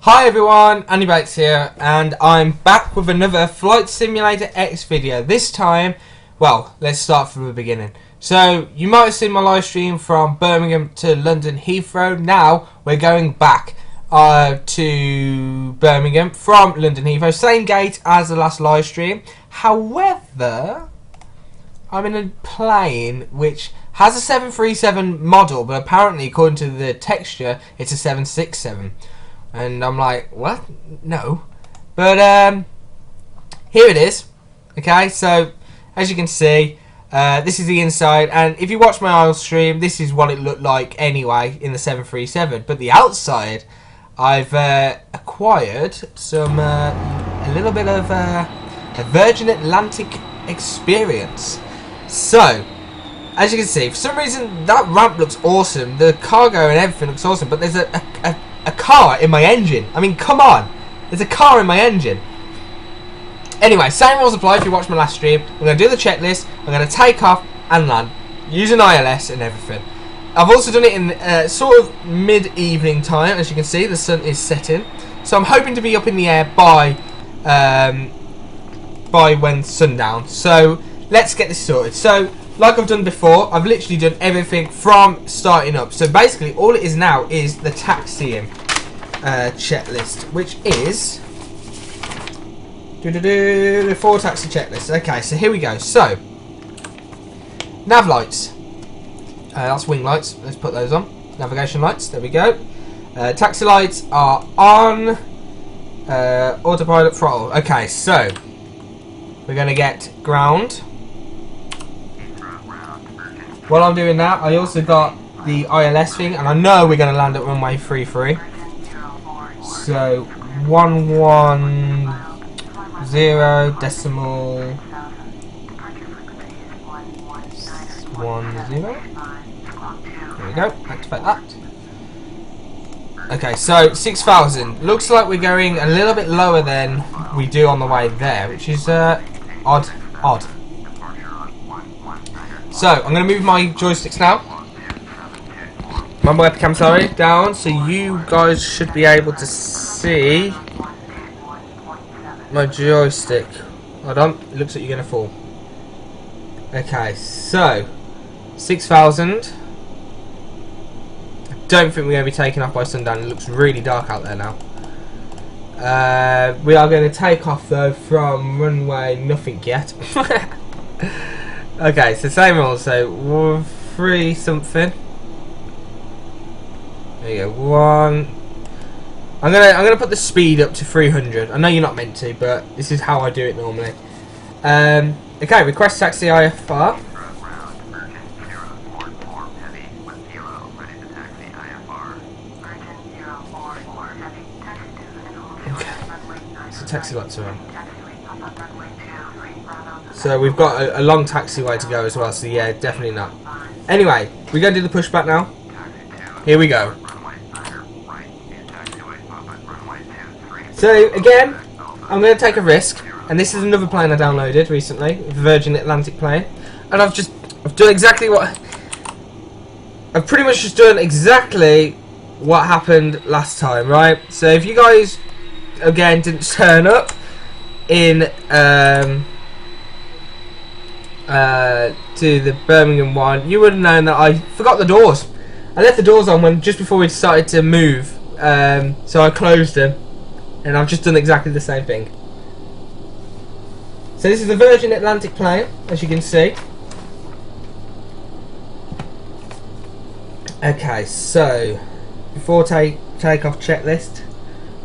Hi everyone, Andy Bates here, and I'm back with another Flight Simulator X video. This time, well, let's start from the beginning. So, you might have seen my live stream from Birmingham to London Heathrow. Now, we're going back to Birmingham from London Heathrow. Same gate as the last live stream. However, I'm in a plane which has a 737 model, but apparently, according to the texture, it's a 767. And I'm like, what? No. But here it is. Okay, so as you can see, this is the inside, and if you watch my old stream, this is what it looked like anyway in the 737. But the outside, I've acquired some a little bit of a Virgin Atlantic experience. So, as you can see, for some reason that ramp looks awesome. The cargo and everything looks awesome, but there's a car in my engine. I mean, come on. There's a car in my engine. Anyway, same rules apply if you watch my last stream. I'm going to do the checklist. I'm going to take off and land using ILS and everything. I've also done it in sort of mid-evening time. As you can see, the sun is setting. So I'm hoping to be up in the air by when sundown. So let's get this sorted. So, like I've done before, I've literally done everything from starting up. So basically, all it is now is the taxiing checklist, which is the 4 taxi checklists. Okay, so here we go. So, nav lights. That's wing lights. Let's put those on. Navigation lights. There we go. Taxi lights are on. Autopilot throttle. Okay, so we're going to get ground. While I'm doing that, I also got the ILS thing, and I know we're going to land at runway 33. So 110 decimal 10. There we go. Activate that. Okay, so 6,000. Looks like we're going a little bit lower than we do on the way there, which is odd. So, I'm going to move my joysticks now. My webcam, sorry, down, so you guys should be able to see my joystick. Hold on, it looks like you're going to fall. Okay, so 6,000. I don't think we're going to be taking off by sundown. It looks really dark out there now. We are going to take off though from runway nothing yet. Okay, so same rules. So 3 something. There you go. 1. I'm gonna put the speed up to 300. I know you're not meant to, but this is how I do it normally. Okay, request taxi IFR. Okay, so taxi lights are on. So we've got a long taxiway to go as well, so yeah, definitely not. Anyway, we're going to do the pushback now. Here we go. So again, I'm going to take a risk, and this is another plane I downloaded recently, the Virgin Atlantic plane, and I've done exactly what I've pretty much just done exactly what happened last time, right? So if you guys again didn't turn up in to the Birmingham one, you would have known that I forgot the doors. I left the doors on just before we started to move, so I closed them, and I've just done exactly the same thing. So this is the Virgin Atlantic plane, as you can see. Okay, so before take-off checklist,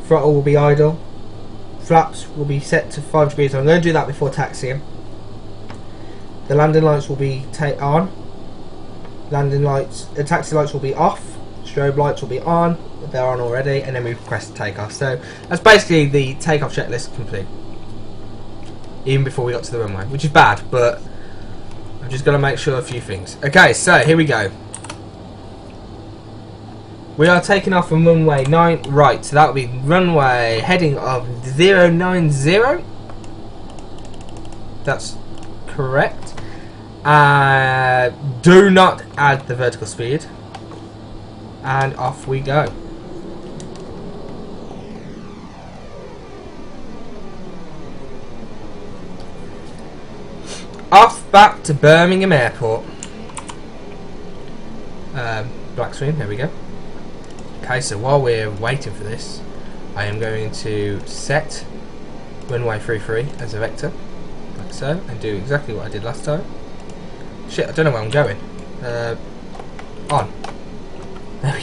throttle will be idle, flaps will be set to 5 degrees. I'm going to do that before taxiing. The landing lights will be on. Landing lights, the taxi lights will be off. Strobe lights will be on. They're on already, and then we press takeoff. So that's basically the takeoff checklist complete. Even before we got to the runway, which is bad, but I'm just going to make sure a few things. Okay, so here we go. We are taking off from runway 9 right, so that will be runway heading of 090. That's correct. Do not add the vertical speed, and off we go. back to Birmingham Airport. Black screen, there we go. Okay, so while we're waiting for this, I am going to set runway 33 as a vector, like so, and do exactly what I did last time. Shit, I don't know where I'm going. On. There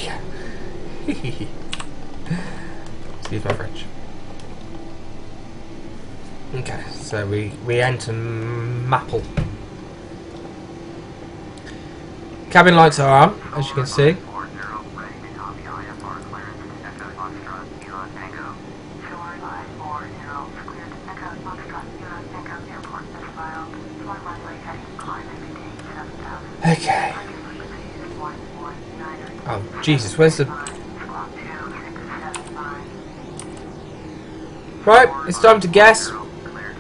we go. Excuse my French. Okay, so we enter Maple. Cabin lights are on, as you can see. Okay. Oh, Jesus, where's the... Right, it's time to guess.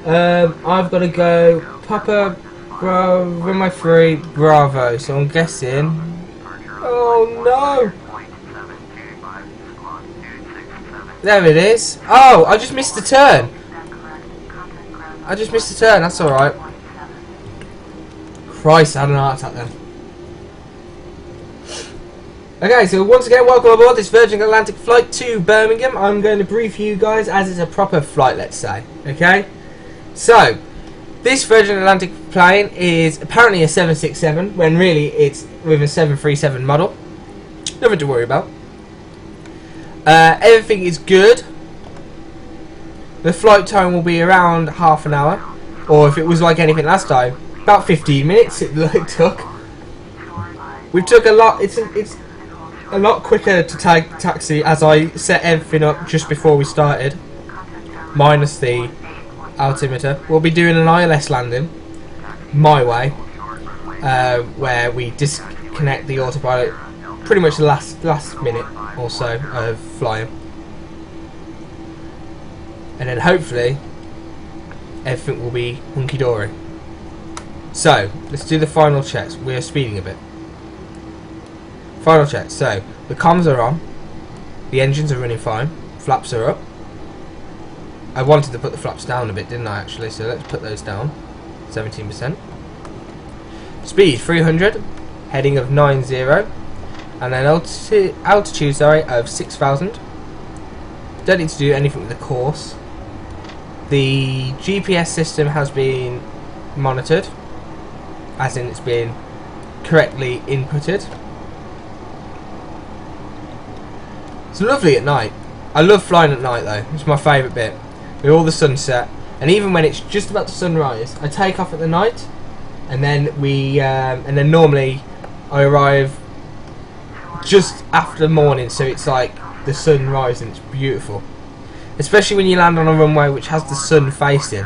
I've got to go Papa runway 3 Bravo, so I'm guessing... Oh no! There it is. Oh, I just missed the turn. That's alright. Christ, I had an heart attack then. Okay, so once again, welcome aboard this Virgin Atlantic flight to Birmingham. I'm going to brief you guys as it's a proper flight, let's say. Okay? So, this Virgin Atlantic plane is apparently a 767, when really it's with a 737 model. Nothing to worry about. Everything is good. The flight time will be around half an hour. Or if it was like anything last time, about 15 minutes it took. We took a lot, it's a lot quicker to take taxi as I set everything up just before we started. Minus the altimeter. We'll be doing an ILS landing, my way, where we disconnect the autopilot pretty much the last minute or so of flying. And then hopefully everything will be hunky-dory. So, let's do the final checks. We are speeding a bit. Final check. So, the comms are on. The engines are running fine. Flaps are up. I wanted to put the flaps down a bit, didn't I, actually? So, let's put those down. 17%. Speed, 300. Heading of 90. And then altitude, sorry, of 6,000. Don't need to do anything with the course. The GPS system has been monitored. As in, it's been correctly inputted. It's lovely at night. I love flying at night though. It's my favourite bit. With all the sunset, and even when it's just about to sunrise, I take off at the night, and then normally I arrive just after morning, so it's like the sun rising. It's beautiful, especially when you land on a runway which has the sun facing.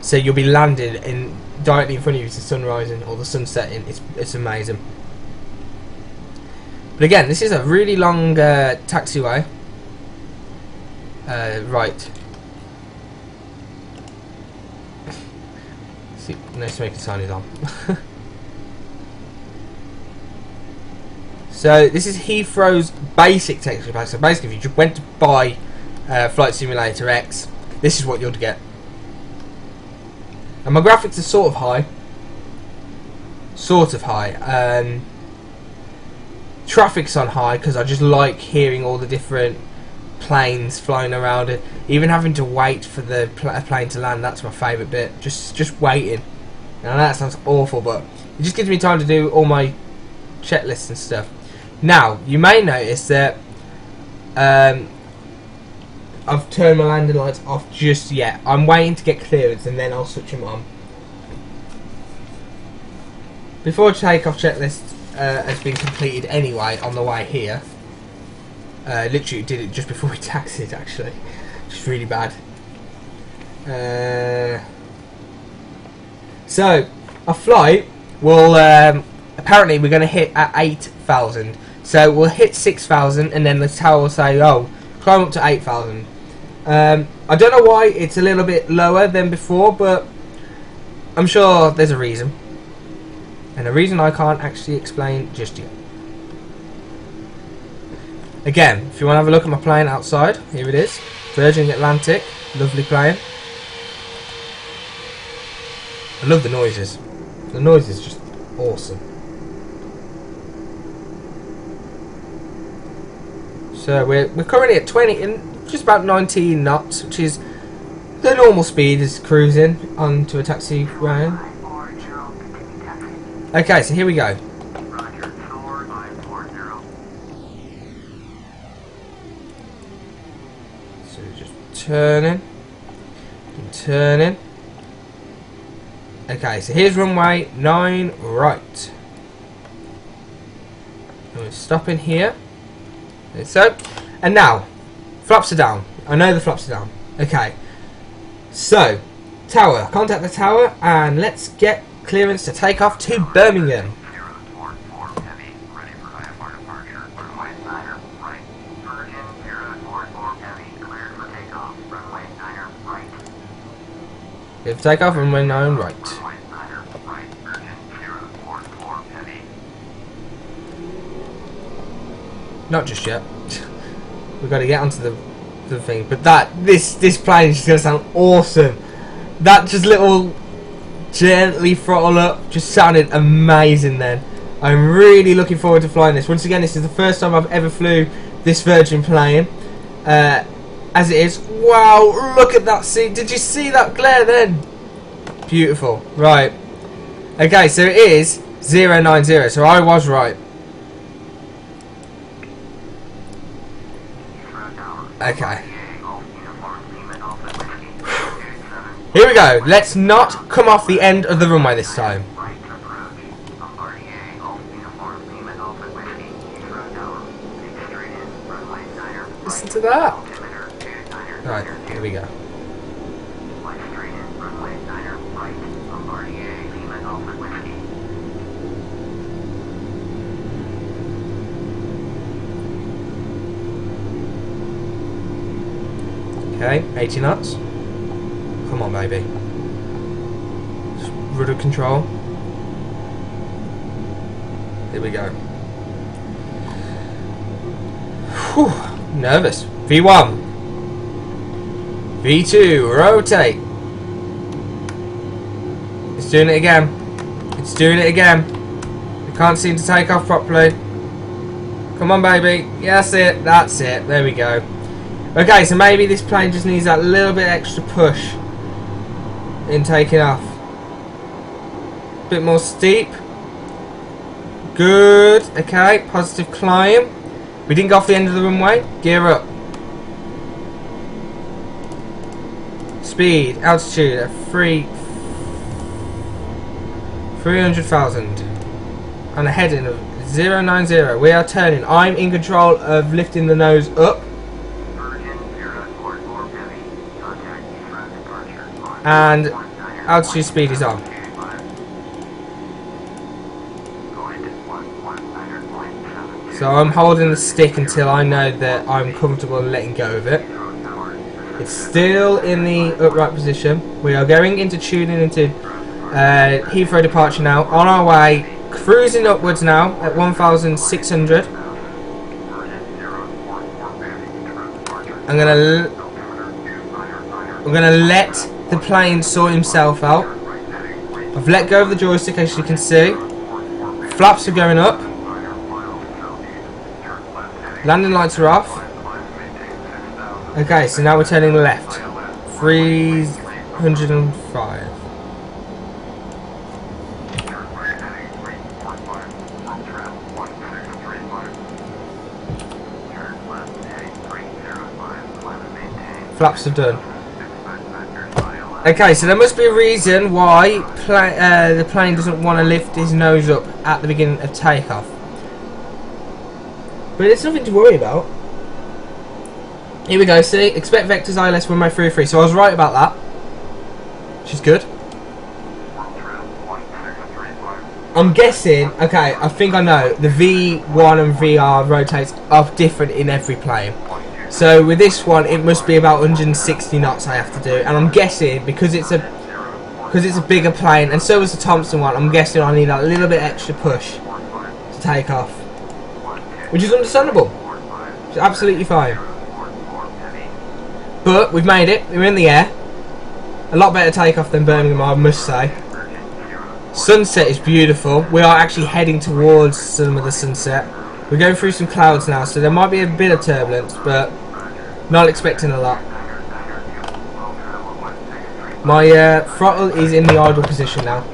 So you'll be landed in directly in front of you, the sun rising or the sun setting. It's amazing. But again, this is a really long taxiway. Right. See, let's make a sign it on. So this is Heathrow's basic texture pack. So basically, if you went to buy Flight Simulator X, this is what you'd get. And my graphics are sort of high. Traffic's on high because I just like hearing all the different planes flying around it. Even having to wait for the plane to land, that's my favourite bit. Just waiting. And I know that sounds awful, but it just gives me time to do all my checklists and stuff. Now, you may notice that I've turned my landing lights off just yet. I'm waiting to get clearance and then I'll switch them on. Before takeoff checklist has been completed anyway on the way here. Literally did it just before we taxied actually. Just really bad. So, a flight will, apparently we're going to hit at 8,000. So we'll hit 6,000 and then the tower will say, oh, climb up to 8,000. I don't know why it's a little bit lower than before, but I'm sure there's a reason. And a reason I can't actually explain just yet. Again, if you want to have a look at my plane outside, here it is. Virgin Atlantic, lovely plane. I love the noises. The noise is just awesome. So we're currently at 20 and just about 19 knots, which is the normal speed is cruising onto a taxiway. Okay, so here we go. So just turning and turning. Okay, so here's runway 9 right. And we're stopping here. Like so. And now, flaps are down. I know the flaps are down. Okay. So, tower. Contact the tower and let's get clearance to take off to Birmingham. Clear for takeoff, runway 9 right. Not just yet. We've got to get onto the thing. But this plane is just going to sound awesome. That just little gently throttle up just sounded amazing then. I'm really looking forward to flying this. Once again, this is the first time I've ever flew this Virgin plane. As it is. Wow, look at that scene. Did you see that glare then? Beautiful. Right. Okay, so it is 090. So I was right. Okay. Here we go. Let's not come off the end of the runway this time. Listen to that. Right, here we go. Okay, 80 knots. Come on, baby. Just rudder control. Here we go. Whew, nervous. V1. V2, rotate. It's doing it again. It's doing it again. We can't seem to take off properly. Come on, baby. Yes, that's it. There we go. Okay, so maybe this plane just needs that little bit extra push in taking off. Bit more steep. Good. Okay, positive climb. We didn't go off the end of the runway. Gear up. Speed, altitude at 300,000. And a heading of 090. We are turning. I'm in control of lifting the nose up. And altitude speed is on. So I'm holding the stick until I know that I'm comfortable in letting go of it. It's still in the upright position. We are going into tuning into Heathrow departure now. On our way, cruising upwards now at 1,600. I'm gonna let the plane sort himself out. I've let go of the joystick, as you can see. Flaps are going up. Landing lights are off. Okay, so now we're turning left. 305. Flaps are done. Okay, so there must be a reason why the plane doesn't want to lift his nose up at the beginning of takeoff. But it's nothing to worry about. Here we go, see? Expect vectors ILS 1.33. So I was right about that. Which is good. I'm guessing, okay, I think I know. The V1 and VR rotates are different in every plane. So with this one, it must be about 160 knots I have to do. And I'm guessing, because it's a bigger plane, and so was the Thompson one, I'm guessing I need a little bit extra push to take off. Which is understandable. It's absolutely fine. But we've made it. We're in the air. A lot better takeoff than Birmingham, I must say. Sunset is beautiful. We are actually heading towards some of the sunset. We're going through some clouds now, so there might be a bit of turbulence, but not expecting a lot. My throttle is in the idle position now.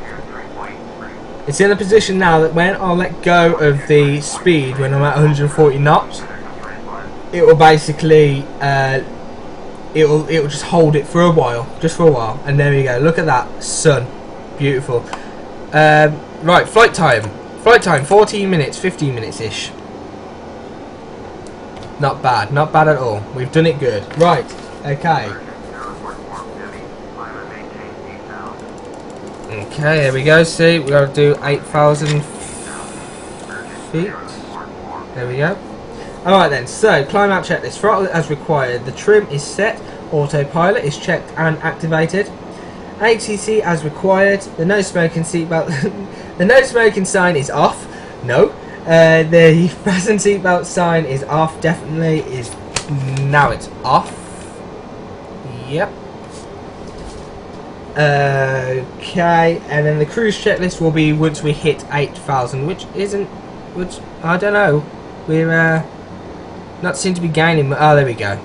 It's in a position now that when I let go of the speed, when I'm at 140 knots, it will basically it will just hold it for a while, and there we go. Look at that sun, beautiful. Right, flight time 14 minutes, 15 minutes ish. Not bad at all. We've done it good. Right, okay. Okay, here we go. See, we got to do 8,000 feet. There we go. Alright then, so climb out checklist. Throttle as required. The trim is set. Autopilot is checked and activated. ATC as required. The no smoking seatbelt. The no smoking sign is off. No. The fasten seatbelt sign is off. Definitely is. Now it's off. Yep. Okay, and then the cruise checklist will be once we hit 8,000, which I don't know. We're not seem to be gaining. Oh, there we go.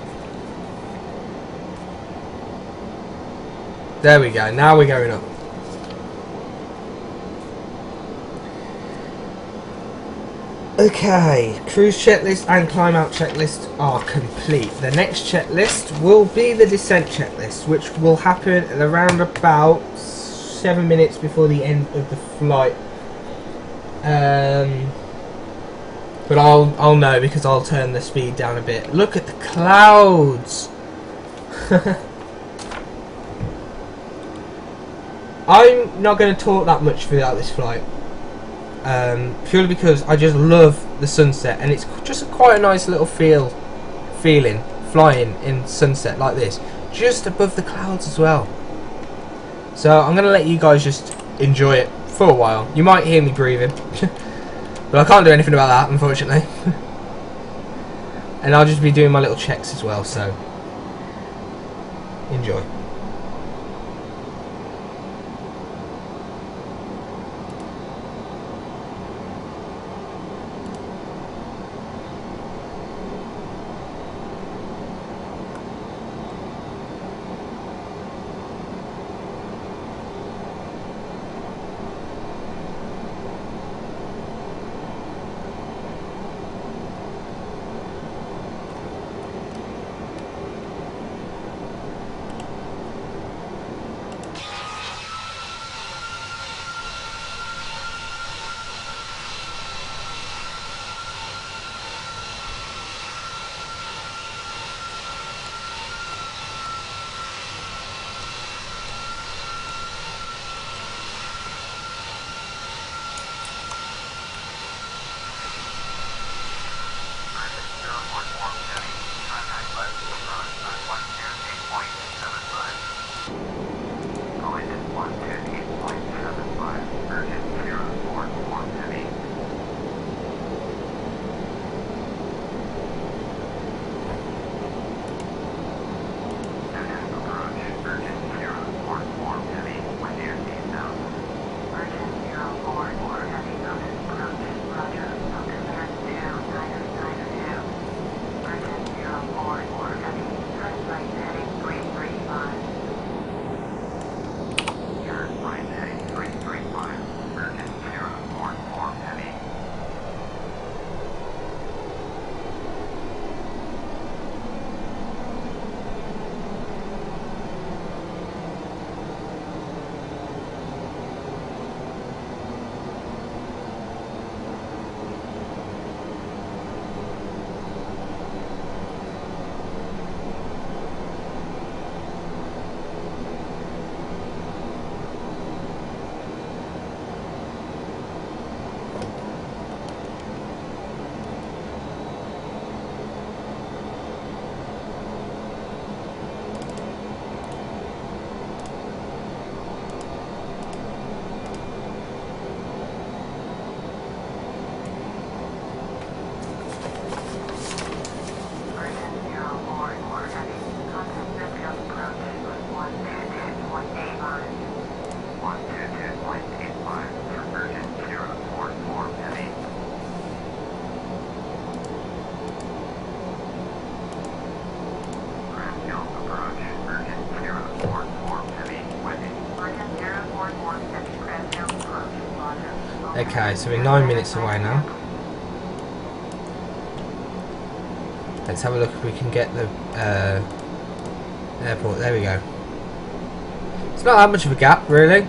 There we go. Now we're going up. Okay, cruise checklist and climb out checklist are complete. The next checklist will be the descent checklist, which will happen at around about 7 minutes before the end of the flight. But I'll know because I'll turn the speed down a bit. Look at the clouds. I'm not going to talk that much throughout this flight. Purely because I just love the sunset, and it's just quite a nice little feeling flying in sunset like this, just above the clouds as well. So I'm going to let you guys just enjoy it for a while. You might hear me breathing, but I can't do anything about that, unfortunately. And I'll just be doing my little checks as well, so enjoy. Okay, so we're 9 minutes away now. Let's have a look if we can get the airport. There we go. It's not that much of a gap, really.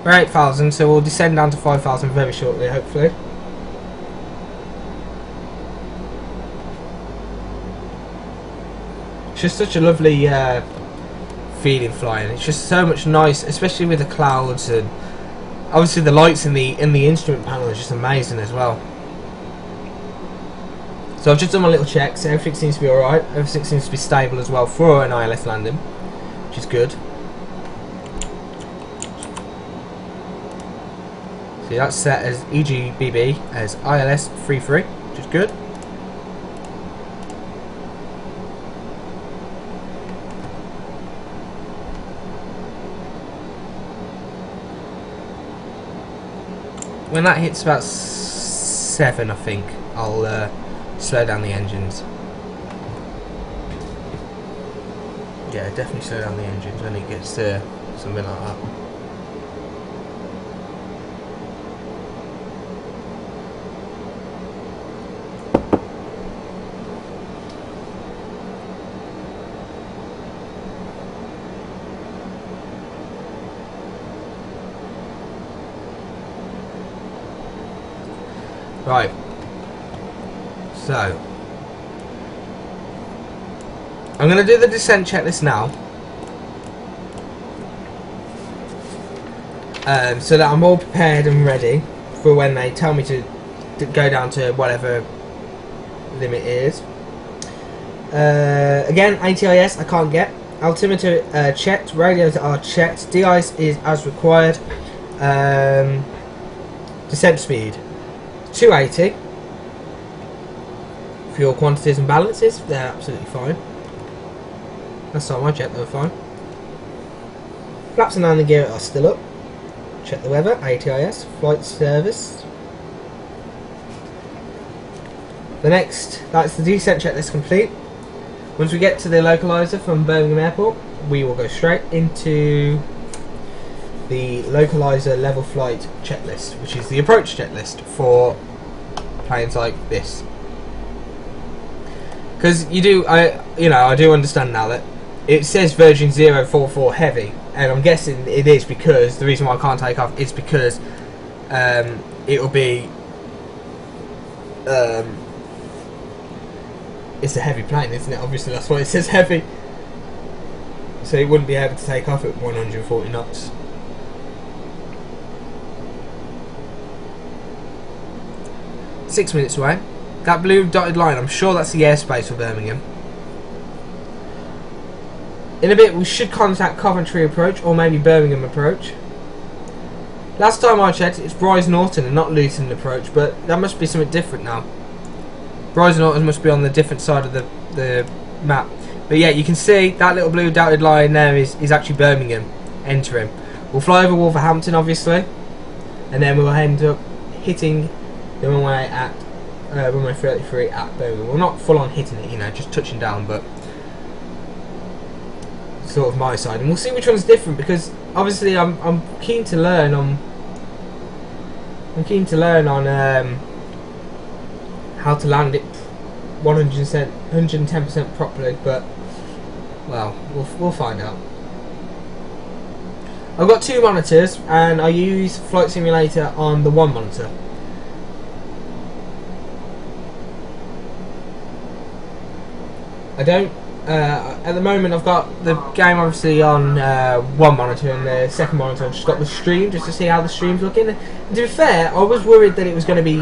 We're 8,000, so we'll descend down to 5,000 very shortly, hopefully. It's just such a lovely feeling flying. It's just so much nice, especially with the clouds, and obviously the lights in the instrument panel is just amazing as well. So I've just done my little checks. Everything seems to be alright. Everything seems to be stable as well for an ILS landing, which is good. So that's set as EGBB as ILS 33, which is good. When that hits about 7, I think I'll slow down the engines. Yeah, definitely slow down the engines when it gets to something like that. Right. So, I'm going to do the descent checklist now, so that I'm all prepared and ready for when they tell me to go down to whatever limit is. Again, ATIS I can't get. Altimeter checked, radios are checked, de-ice is as required. Descent speed 280. Fuel quantities and balances, they're absolutely fine. Last time I checked, they were fine. Flaps and landing gear are still up. Check the weather, ATIS, flight service. That's the descent checklist complete. Once we get to the localizer from Birmingham Airport, we will go straight into the localizer level flight checklist, which is the approach checklist for planes like this. Because I do understand now that it says Virgin 044 heavy, and I'm guessing it is because the reason why I can't take off is because it will be it's a heavy plane, isn't it? Obviously that's why it says heavy, so it wouldn't be able to take off at 140 knots. Six minutes away. That blue dotted line, I'm sure that's the airspace for Birmingham. In a bit we should contact Coventry approach or maybe Birmingham approach. Last time I checked it's Bryce Norton and not Luton approach, but that must be something different now. Bryce Norton must be on the different side of the map. But yeah, you can see that little blue dotted line there is actually Birmingham entering. We'll fly over Wolverhampton obviously, and then we'll end up hitting the runway at runway 33 at Birmingham. We're not full on hitting it, just touching down, but sort of my side, and we'll see which one's different, because obviously I'm keen to learn on how to land it 110% properly, but well, we'll find out. I've got two monitors and I use Flight Simulator on the one monitor. I don't at the moment I've got the game obviously on one monitor, and the second monitor I've just got the stream just to see how the stream's looking. And to be fair, I was worried that it was going to be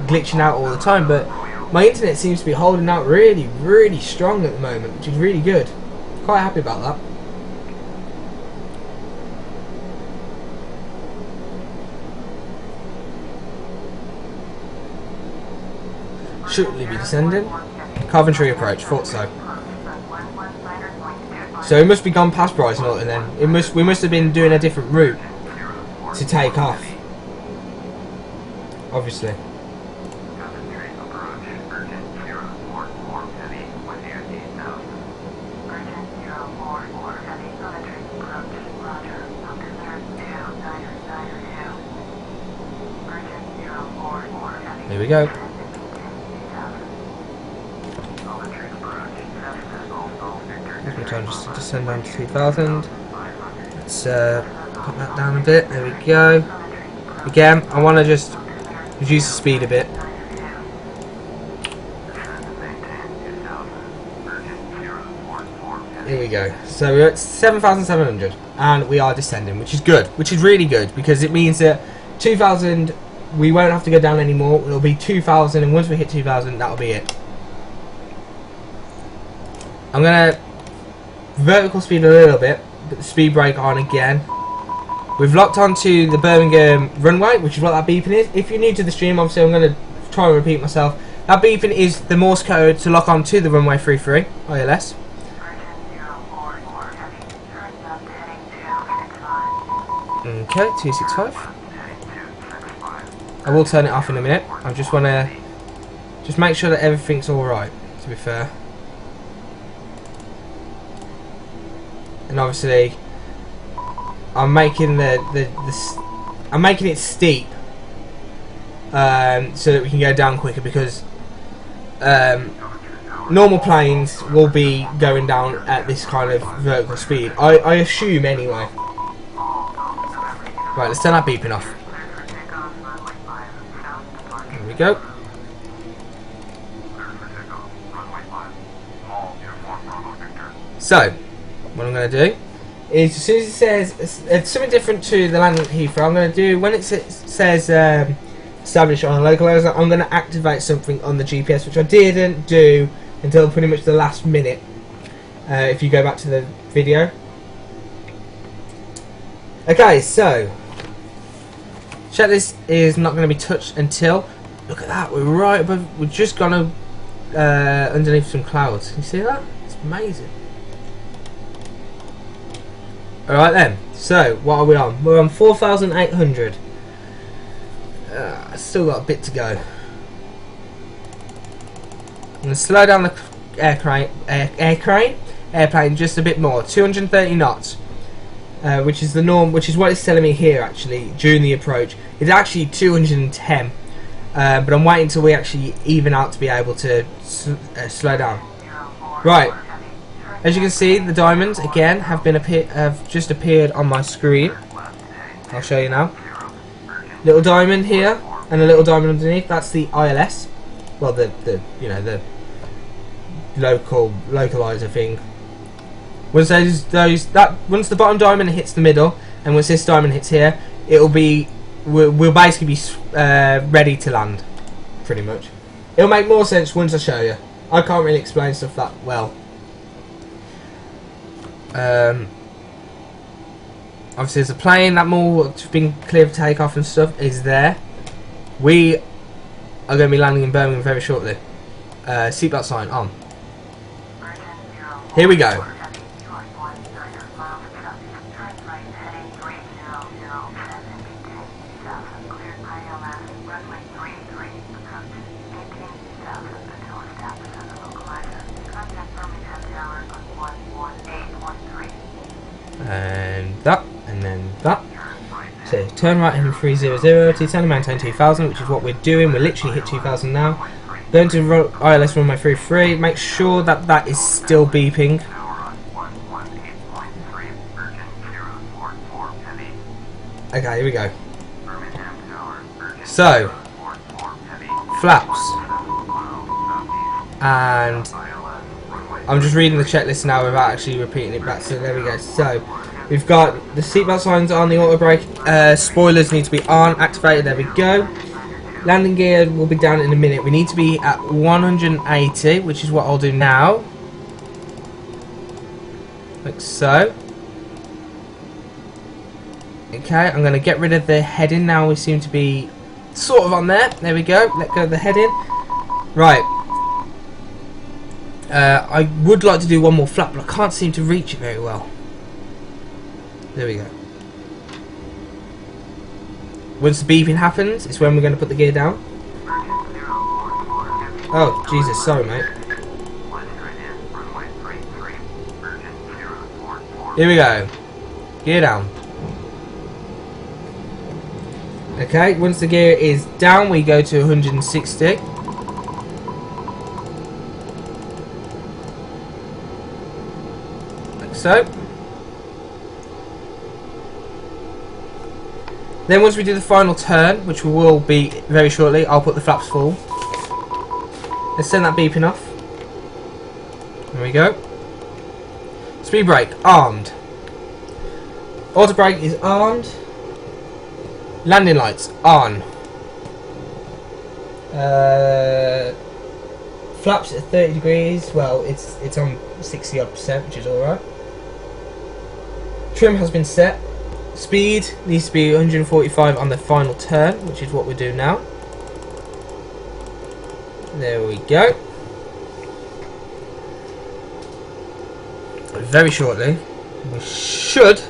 glitching out all the time, but my internet seems to be holding out really, really strong at the moment, which is really good. Quite happy about that. Shortly be descending. Coventry approach, thought so. So it must be gone past Bryce Norton then. We must have been doing a different route to take off. Obviously. go. Here's my time just to descend down to 2000. Let's put that down a bit. There we go. Again, I want to just reduce the speed a bit. Here we go. So we're at 7,700 and we are descending, which is good, which is really good, because it means that 2,000 we won't have to go down anymore. It'll be 2,000, and once we hit 2,000, that'll be it. I'm gonna vertical speed a little bit, put the speed brake on again. We've locked onto the Birmingham runway, which is what that beeping is. If you're new to the stream, obviously I'm going to try and repeat myself. That beeping is the Morse code to lock on to the runway 33 ILS. Okay, 265. I will turn it off in a minute. I just want to make sure that everything's all right, to be fair. And obviously, I'm making I'm making it steep, so that we can go down quicker, because normal planes will be going down at this kind of vertical speed. I assume anyway. Right, let's turn that beeping off. There we go. So, what I'm going to do is, as soon as it says it's something different to the landing at Heathrow, I'm going to do, when it says establish on a localizer, I'm going to activate something on the GPS, which I didn't do until pretty much the last minute. If you go back to the video. Okay, so checklist is not going to be touched until, look at that, we're right above, we've just gone underneath some clouds. Can you see that? It's amazing. Alright then, so what are we on? We're on 4,800. Still got a bit to go. I'm going to slow down the airplane just a bit more. 230 knots, which is the norm, which is what it's telling me here actually during the approach. It's actually 210, but I'm waiting until we actually even out to be able to slow down. Right. As you can see, the diamonds again have just appeared on my screen. I'll show you now. Little diamond here and a little diamond underneath. That's the ILS. Well, the localizer thing. Once once the bottom diamond hits the middle, and once this diamond hits here, we'll basically be ready to land, pretty much. It'll make more sense once I show you. I can't really explain stuff that well. Obviously there's a plane that has been cleared for takeoff and stuff is there. We are going to be landing in Birmingham very shortly. Seatbelt sign on. Here we go. And then that. So turn right in 300 to turn and maintain 2000, which is what we're doing. We're literally hit 2000 now. Going to ILS runway 33. Make sure that that is still beeping. Okay, here we go. So flaps, and I'm just reading the checklist now without actually repeating it back. So there we go. So we've got the seatbelt signs on, the auto brake, spoilers need to be on, activated, there we go. Landing gear will be down in a minute. We need to be at 180, which is what I'll do now. Like so. Okay, I'm going to get rid of the heading now. We seem to be sort of on there. There we go. Let go of the heading. Right. I would like to do one more flap, but I can't seem to reach it very well. There we go. Once the beeping happens, it's when we're going to put the gear down. Oh, Jesus, sorry, mate. Here we go. Gear down. Okay, once the gear is down, we go to 160. Like so. Then once we do the final turn, which we will be very shortly, I'll put the flaps full. Let's send that beeping off. There we go. Speed brake, armed. Auto brake is armed. Landing lights, on. Flaps at 30 degrees, well, it's on 60 odd percent, which is alright. Trim has been set. Speed needs to be 145 on the final turn, which is what we do now. There we go. Very shortly, we should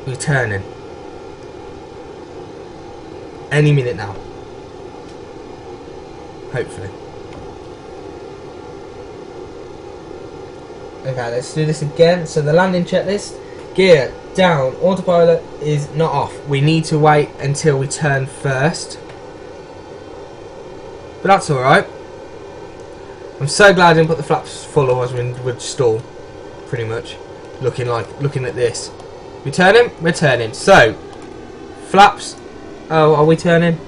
be turning. Any minute now. Hopefully. Okay, let's do this again. So the landing checklist. Gear down. Autopilot is not off. We need to wait until we turn first. But that's alright. I'm so glad I didn't put the flaps full, otherwise we would stall. Pretty much. Looking at this. We turning? We're turning. So, flaps. Oh, are we turning?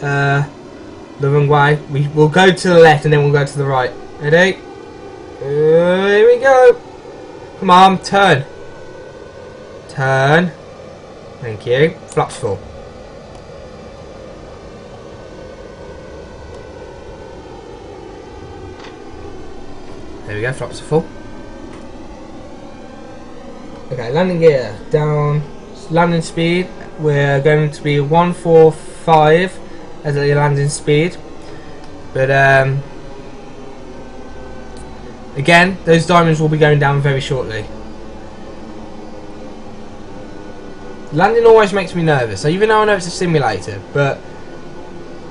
The wrong way. We'll go to the left and then we'll go to the right. Ready? Here we go. Come on, turn. Turn. Thank you. Flaps full. There we go, flaps are full. Okay, landing gear down. Landing speed, we're going to be 145 as the landing speed. But again, those diamonds will be going down very shortly. Landing always makes me nervous, so even though I know it's a simulator, but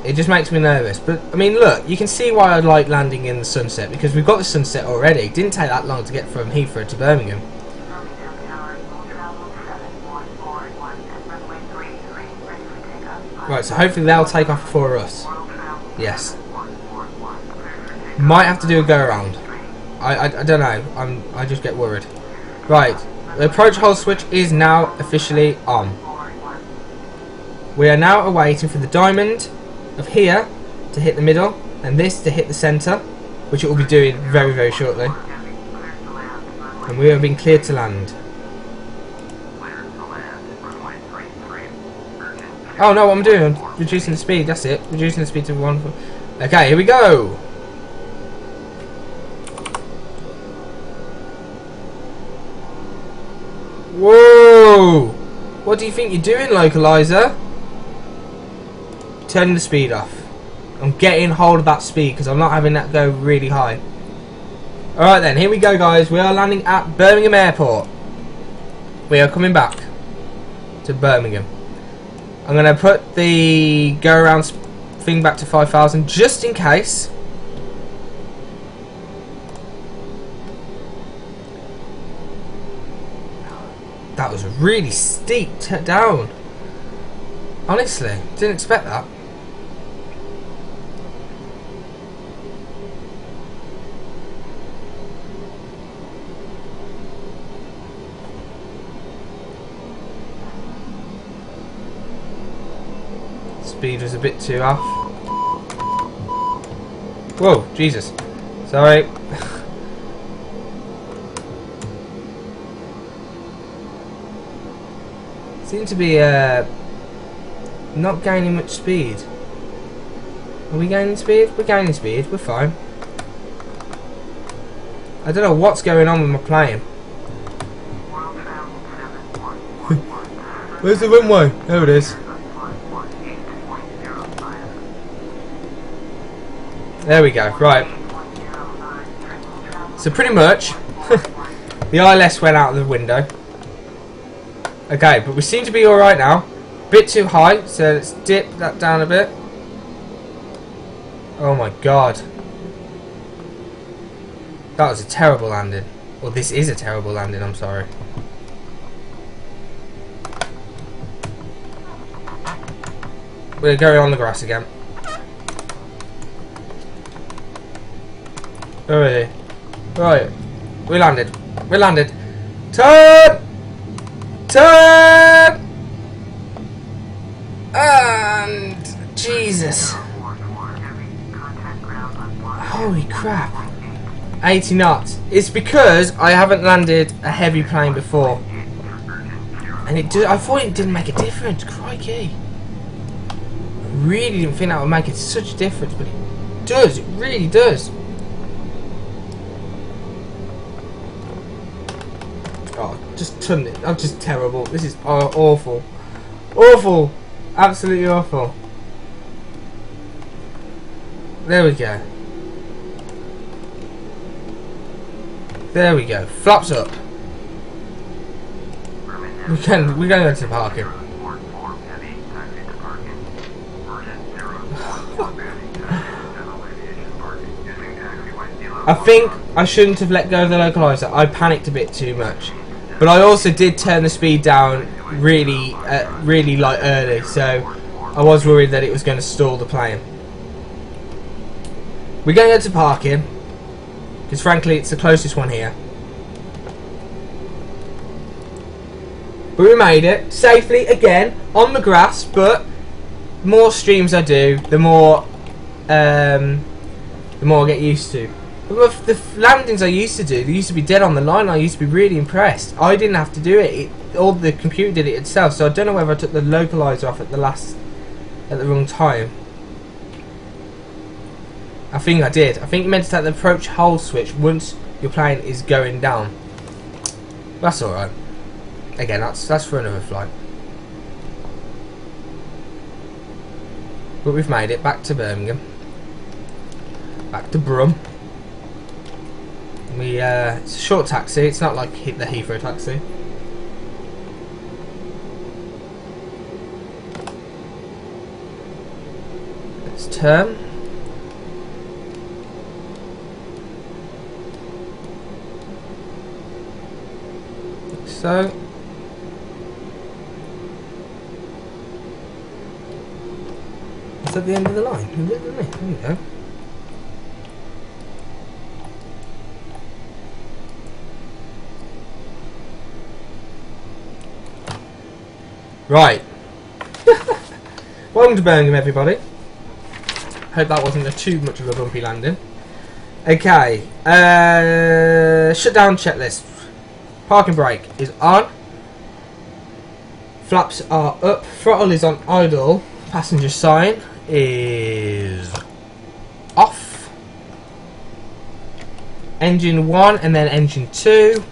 it just makes me nervous. But I mean, look, you can see why I like landing in the sunset, because we've got the sunset already. It didn't take that long to get from Heathrow to Birmingham. Right, so hopefully they'll take off before us. Yes. Might have to do a go around. I don't know. I just get worried. Right, the approach hold switch is now officially on. We are now awaiting for the diamond of here to hit the middle and this to hit the centre, which it will be doing very, very shortly. And we have been cleared to land. Oh no, what I'm doing, I'm reducing the speed, that's it. Reducing the speed to 1. Okay, here we go. Whoa! What do you think you're doing, localizer? Turning the speed off. I'm getting hold of that speed because I'm not having that go really high. Alright then, here we go guys. We are landing at Birmingham Airport. We are coming back to Birmingham. I'm going to put the go around thing back to 5,000 just in case. That was really steep down. Honestly, didn't expect that. Speed was a bit too off. Whoa, Jesus. Sorry. Seem to be not gaining much speed. Are we gaining speed? We're gaining speed, we're fine. I don't know what's going on with my plane. Where's the runway? There it is. There we go, right. So pretty much, the ILS went out of the window. Okay, but we seem to be alright now. Bit too high, so let's dip that down a bit. Oh my god. That was a terrible landing. Well, this is a terrible landing, I'm sorry. we're going on the grass again. Where are we? Right. We landed. We landed. Turn! Turn! And... Jesus. Holy crap. 80 knots. It's because I haven't landed a heavy plane before. And I thought it didn't make a difference. Crikey. I really didn't think that would make it such a difference, but it does. It really does. Oh, just turned it. I'm just terrible. This is awful. Awful. Absolutely awful. There we go. There we go. Flaps up. We're going to go to the parking. I think I shouldn't have let go of the localizer. I panicked a bit too much. But I also did turn the speed down really like early, so I was worried that it was going to stall the plane. We're going to go to parking, because frankly it's the closest one here. But we made it safely again on the grass. But the more streams I do, the more I get used to. But the landings I used to do, they used to be dead on the line. I used to be really impressed. I didn't have to do it. All the computer did it itself. So I don't know whether I took the localizer off at the wrong time. I think I did. I think you meant to take the approach hold switch once your plane is going down. That's alright. Again, that's for another flight. But we've made it back to Birmingham. Back to Brum. It's a short taxi. It's not like the Heathrow taxi. Let's turn. Like so. Is that the end of the line? There we go. Right. Welcome to Birmingham, everybody. Hope that wasn't too much of a bumpy landing. Okay. Shutdown checklist. Parking brake is on. Flaps are up. Throttle is on idle. Passenger sign is off. Engine 1 and then engine 2.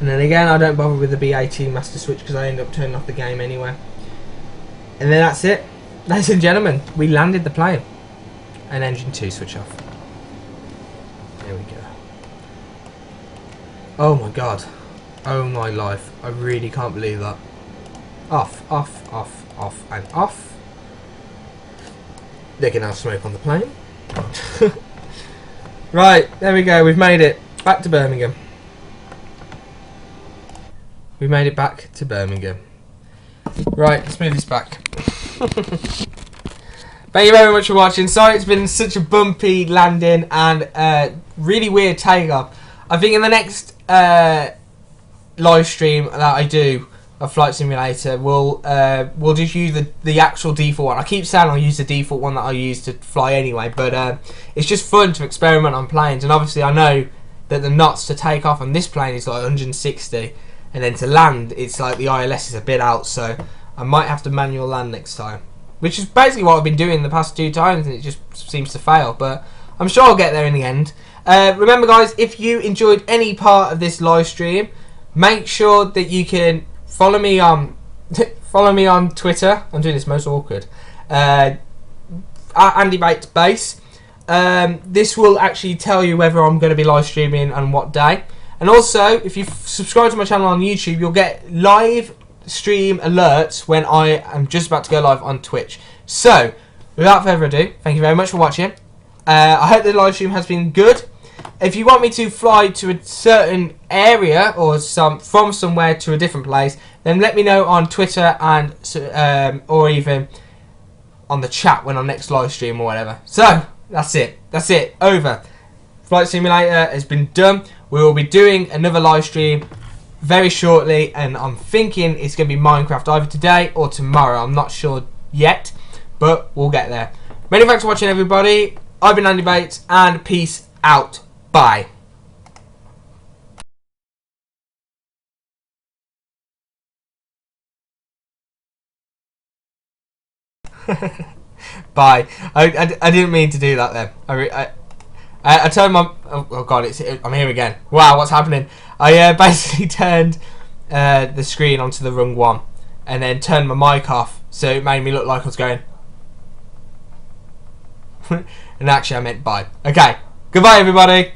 And then again, I don't bother with the B18 master switch because I end up turning off the game anyway. And then that's it. Ladies and gentlemen, we landed the plane. And engine 2 switch off. There we go. Oh my god. Oh my life. I really can't believe that. Off, off, off, off, and off. They can have smoke on the plane. Right, there we go. We've made it. Back to Birmingham. We made it back to Birmingham. Right, let's move this back. Thank you very much for watching. Sorry it's been such a bumpy landing and really weird takeoff. I think in the next live stream that I do of Flight Simulator, we'll just use the actual default one. I keep saying I'll use the default one that I use to fly anyway, but it's just fun to experiment on planes. And obviously I know that the knots to take off on this plane is like 160. And then to land, it's like the ILS is a bit out, so I might have to manual land next time. Which is basically what I've been doing the past 2 times, and it just seems to fail. But I'm sure I'll get there in the end. Remember guys, if you enjoyed any part of this live stream, make sure that you can follow me on Twitter. I'm doing this most awkward. At Andy Bates Base. This will actually tell you whether I'm going to be live streaming and what day. And also, if you subscribe to my channel on YouTube, you'll get live stream alerts when I am just about to go live on Twitch. So, without further ado, thank you very much for watching. I hope the live stream has been good. If you want me to fly to a certain area or from somewhere to a different place, then let me know on Twitter and or even on the chat when I next live stream or whatever. So that's it. That's it. Over. Flight Simulator has been done. We will be doing another live stream very shortly, and I'm thinking it's going to be Minecraft either today or tomorrow. I'm not sure yet, but we'll get there. Many thanks for watching, everybody. I've been Andy Bates, and peace out. Bye. Bye. I didn't mean to do that then. I turned my... Oh god, I'm here again. Wow, what's happening? I basically turned the screen onto the wrong one and then turned my mic off, so it made me look like I was going... and actually I meant bye. Okay, goodbye everybody.